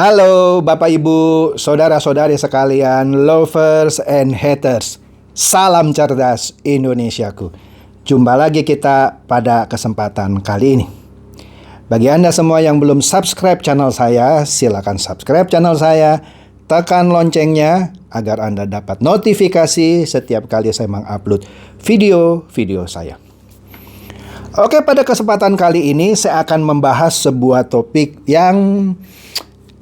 Halo Bapak Ibu, saudara-saudari sekalian, lovers and haters. Salam cerdas Indonesiaku. Jumpa lagi kita pada kesempatan kali ini. Bagi Anda semua yang belum subscribe channel saya, silakan subscribe channel saya. Tekan loncengnya agar Anda dapat notifikasi setiap kali saya mengupload video-video saya. Oke, pada kesempatan kali ini saya akan membahas sebuah topik yang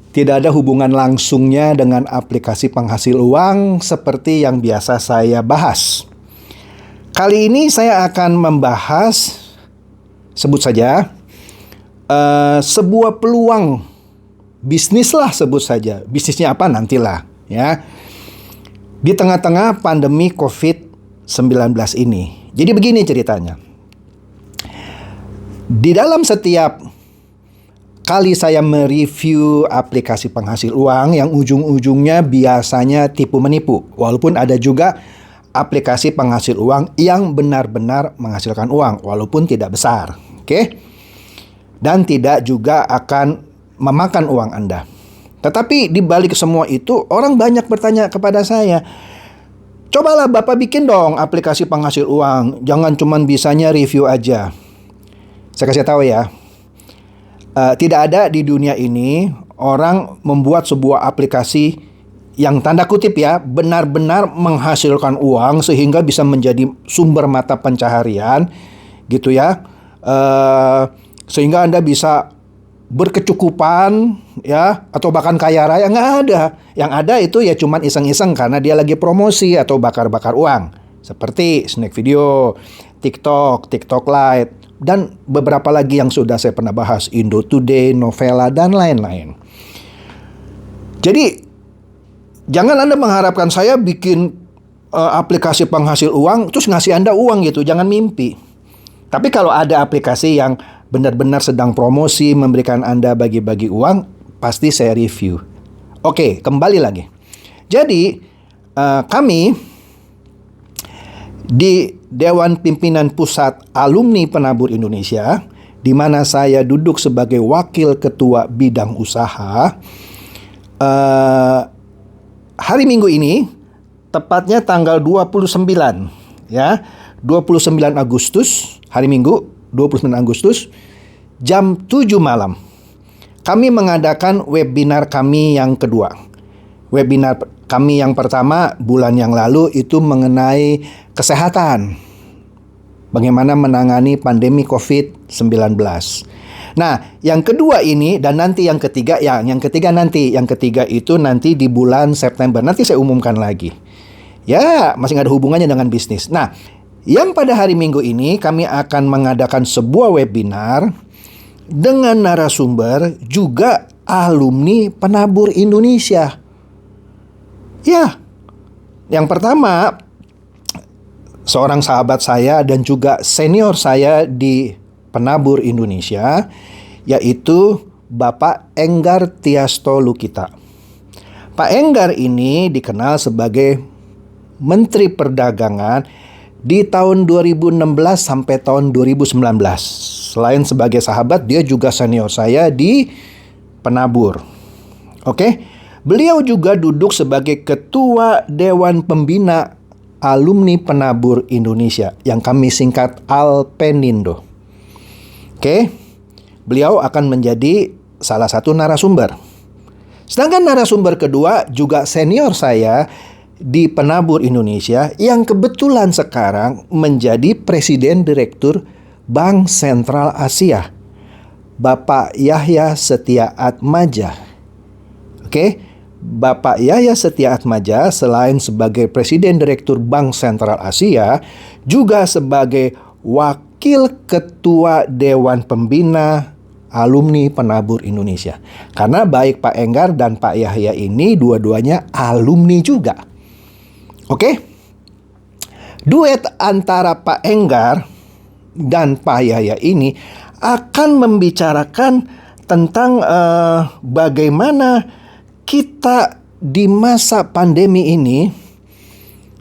tidak ada hubungan langsungnya dengan aplikasi penghasil uang seperti yang biasa saya bahas. Kali ini saya akan membahas, sebut saja, sebuah peluang bisnis lah, sebut saja. Bisnisnya apa nantilah, ya. Di tengah-tengah pandemi COVID-19 ini. Jadi begini ceritanya. Di dalam setiap kali saya mereview aplikasi penghasil uang yang ujung-ujungnya biasanya tipu menipu. Walaupun ada juga aplikasi penghasil uang yang benar-benar menghasilkan uang walaupun tidak besar. Oke? Dan tidak juga akan memakan uang Anda. Tetapi di balik semua itu orang banyak bertanya kepada saya, "Cobalah Bapak bikin dong aplikasi penghasil uang. Jangan cuman bisanya review aja." Saya kasih tahu ya. Tidak ada di dunia ini orang membuat sebuah aplikasi yang tanda kutip ya benar-benar menghasilkan uang sehingga bisa menjadi sumber mata pencaharian gitu ya, sehingga Anda bisa berkecukupan ya atau bahkan kaya raya. Nggak ada. Yang ada itu ya cuman iseng-iseng karena dia lagi promosi atau bakar-bakar uang seperti Snack Video, TikTok Lite, dan beberapa lagi yang sudah saya pernah bahas, Indo Today, Novela, dan lain-lain. Jadi, jangan Anda mengharapkan saya bikin aplikasi penghasil uang, terus ngasih Anda uang gitu, jangan mimpi. Tapi kalau ada aplikasi yang benar-benar sedang promosi, memberikan Anda bagi-bagi uang, pasti saya review. Oke, kembali lagi. Jadi, kami di Dewan Pimpinan Pusat Alumni Penabur Indonesia, di mana saya duduk sebagai wakil ketua bidang usaha, hari Minggu ini, tepatnya tanggal 29, ya, 29 Agustus, hari Minggu, 29 Agustus, jam 7 malam, kami mengadakan webinar kami yang kedua. Webinar kami yang pertama bulan yang lalu itu mengenai kesehatan. Bagaimana menangani pandemi COVID-19. Nah, yang kedua ini dan nanti yang ketiga, yang ketiga itu nanti di bulan September. Nanti saya umumkan lagi. Ya, masih nggak ada hubungannya dengan bisnis. Nah, yang pada hari Minggu ini kami akan mengadakan sebuah webinar dengan narasumber juga alumni Penabur Indonesia. Ya, yang pertama seorang sahabat saya dan juga senior saya di Penabur Indonesia, yaitu Bapak Enggar Tiasto Lukita. Pak Enggar ini dikenal sebagai Menteri Perdagangan di tahun 2016 sampai tahun 2019. Selain sebagai sahabat, dia juga senior saya di Penabur. Oke? Beliau juga duduk sebagai Ketua Dewan Pembina Alumni Penabur Indonesia yang kami singkat Alpenindo. Oke, beliau akan menjadi salah satu narasumber. Sedangkan narasumber kedua juga senior saya di Penabur Indonesia yang kebetulan sekarang menjadi Presiden Direktur Bank Sentral Asia, Bapak Yahya Setia Atmaja. Oke, Bapak Yahya Setia Atmaja selain sebagai Presiden Direktur Bank Sentral Asia, juga sebagai Wakil Ketua Dewan Pembina Alumni Penabur Indonesia. Karena baik Pak Enggar dan Pak Yahya ini dua-duanya alumni juga. Oke? Duet antara Pak Enggar dan Pak Yahya ini akan membicarakan tentang bagaimana kita di masa pandemi ini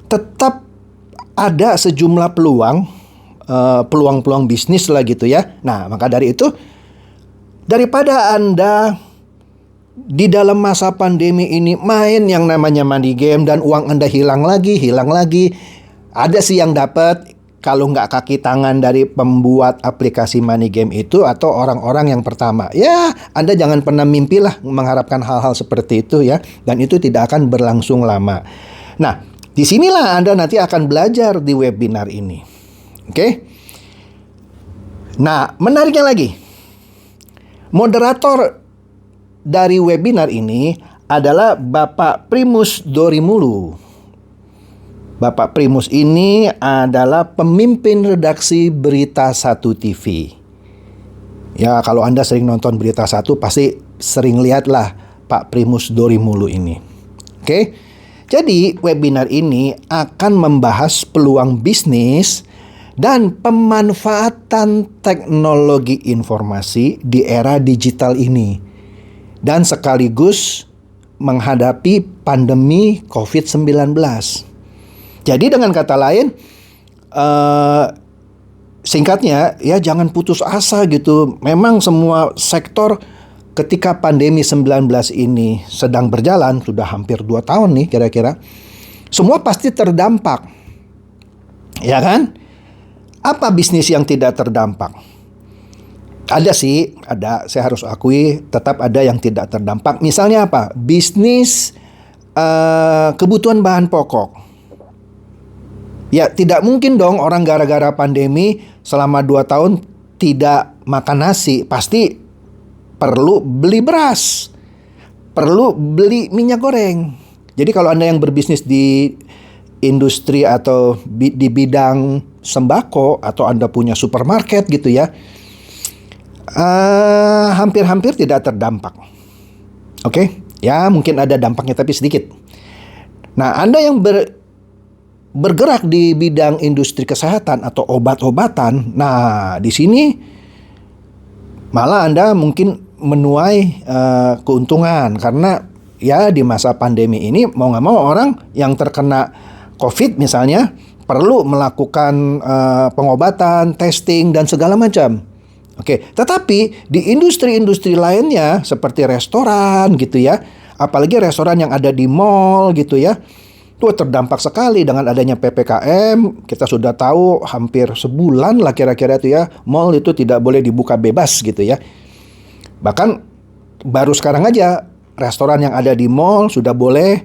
tetap ada sejumlah peluang bisnis lah gitu ya. Nah, maka dari itu, daripada Anda di dalam masa pandemi ini main yang namanya money game dan uang Anda hilang lagi. Ada sih yang dapat kalau nggak kaki tangan dari pembuat aplikasi money game itu atau orang-orang yang pertama. Ya, Anda jangan pernah mimpilah mengharapkan hal-hal seperti itu ya. Dan itu tidak akan berlangsung lama. Nah, disinilah Anda nanti akan belajar di webinar ini. Oke? Nah, menariknya lagi. Moderator dari webinar ini adalah Bapak Primus Dorimulu. Bapak Primus ini adalah pemimpin redaksi Berita Satu TV. Ya, kalau Anda sering nonton Berita Satu pasti sering lihatlah Pak Primus Dorimulu ini. Oke? Jadi, webinar ini akan membahas peluang bisnis dan pemanfaatan teknologi informasi di era digital ini. Dan sekaligus menghadapi pandemi COVID-19. Jadi dengan kata lain, singkatnya ya jangan putus asa gitu. Memang semua sektor ketika pandemi 19 ini sedang berjalan, sudah hampir 2 tahun nih kira-kira, semua pasti terdampak. Ya kan? Apa bisnis yang tidak terdampak? Ada sih, saya harus akui tetap ada yang tidak terdampak. Misalnya apa? Bisnis kebutuhan bahan pokok. Ya, tidak mungkin dong orang gara-gara pandemi selama 2 tahun tidak makan nasi. Pasti perlu beli beras, perlu beli minyak goreng. Jadi kalau Anda yang berbisnis di industri atau di bidang sembako atau Anda punya supermarket gitu ya, hampir-hampir tidak terdampak. Oke? Ya, mungkin ada dampaknya tapi sedikit. Nah, Anda yang bergerak di bidang industri kesehatan atau obat-obatan, nah di sini malah Anda mungkin menuai keuntungan karena ya di masa pandemi ini mau nggak mau orang yang terkena COVID misalnya perlu melakukan pengobatan, testing dan segala macam. Oke, tetapi di industri-industri lainnya seperti restoran gitu ya, apalagi restoran yang ada di mall gitu ya, itu terdampak sekali dengan adanya PPKM. Kita sudah tahu hampir sebulan lah kira-kira itu ya, mall itu tidak boleh dibuka bebas gitu ya. Bahkan baru sekarang aja restoran yang ada di mall sudah boleh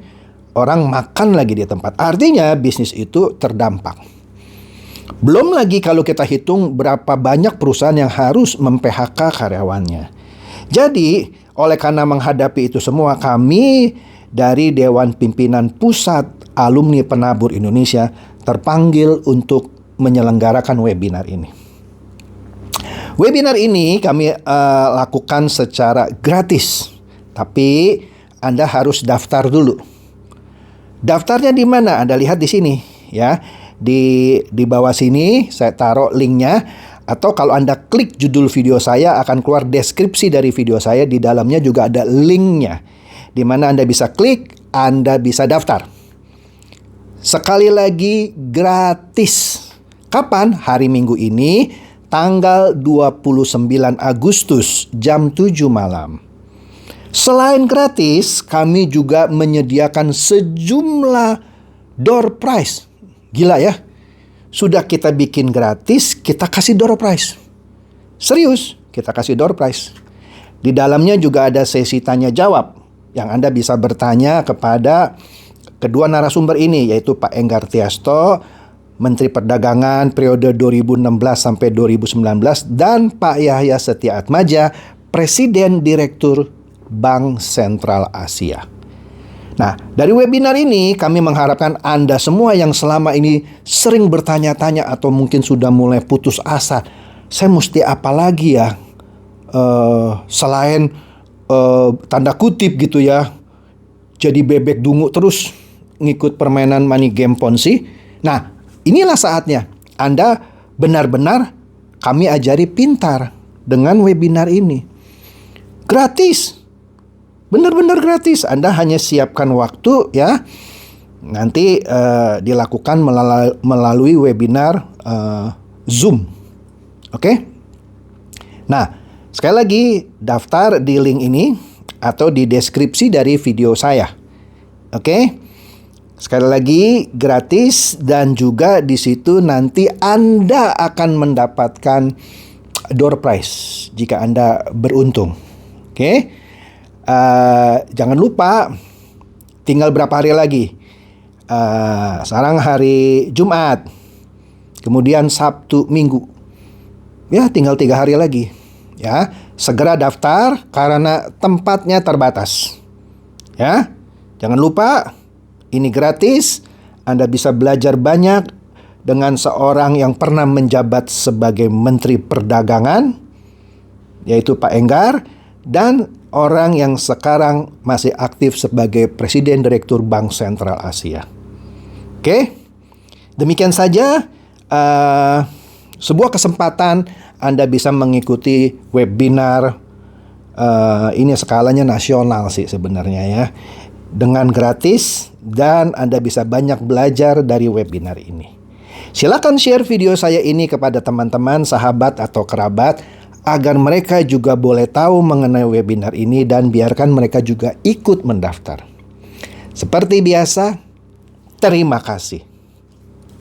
orang makan lagi di tempat. Artinya bisnis itu terdampak. Belum lagi kalau kita hitung berapa banyak perusahaan yang harus mem-PHK karyawannya. Jadi, oleh karena menghadapi itu semua, kami dari Dewan Pimpinan Pusat Alumni Penabur Indonesia terpanggil untuk menyelenggarakan webinar ini. Webinar ini kami lakukan secara gratis, tapi Anda harus daftar dulu. Daftarnya di mana? Anda lihat di sini ya. Di bawah sini saya taruh linknya, atau kalau Anda klik judul video saya akan keluar deskripsi dari video saya, di dalamnya juga ada linknya di mana Anda bisa klik, Anda bisa daftar. Sekali lagi gratis. Kapan? Hari Minggu ini tanggal 29 Agustus jam 7 malam. Selain gratis, kami juga menyediakan sejumlah door prize. Gila ya, sudah kita bikin gratis, kita kasih door prize. Serius, kita kasih door prize. Di dalamnya juga ada sesi tanya jawab yang Anda bisa bertanya kepada kedua narasumber ini, yaitu Pak Enggar Tiasto, Menteri Perdagangan periode 2016 sampai 2019, dan Pak Yahya Setia Atmaja, Presiden Direktur Bank Sentral Asia. Nah, dari webinar ini kami mengharapkan Anda semua yang selama ini sering bertanya-tanya atau mungkin sudah mulai putus asa, saya mesti apa lagi ya selain tanda kutip gitu ya, jadi bebek dungu terus ngikut permainan money game Ponzi. Nah, inilah saatnya Anda benar-benar kami ajari pintar dengan webinar ini. Gratis. Benar-benar gratis. Anda hanya siapkan waktu ya. Nanti dilakukan melalui webinar Zoom. Oke? Nah, sekali lagi daftar di link ini. atau di deskripsi dari video saya. Oke? Sekali lagi gratis, dan juga di situ nanti Anda akan mendapatkan door prize jika Anda beruntung. Oke? Jangan lupa, tinggal berapa hari lagi? Sekarang hari Jumat, kemudian Sabtu, Minggu. Ya, tinggal 3 hari lagi. Ya, segera daftar karena tempatnya terbatas. Ya, jangan lupa. Ini gratis, Anda bisa belajar banyak dengan seorang yang pernah menjabat sebagai Menteri Perdagangan, yaitu Pak Enggar, dan orang yang sekarang masih aktif sebagai Presiden Direktur Bank Sentral Asia. Oke, demikian saja sebuah kesempatan Anda bisa mengikuti webinar, ini skalanya nasional sih sebenarnya ya, dengan gratis, dan Anda bisa banyak belajar dari webinar ini. Silakan share video saya ini kepada teman-teman, sahabat, atau kerabat agar mereka juga boleh tahu mengenai webinar ini, dan biarkan mereka juga ikut mendaftar. Seperti biasa, terima kasih.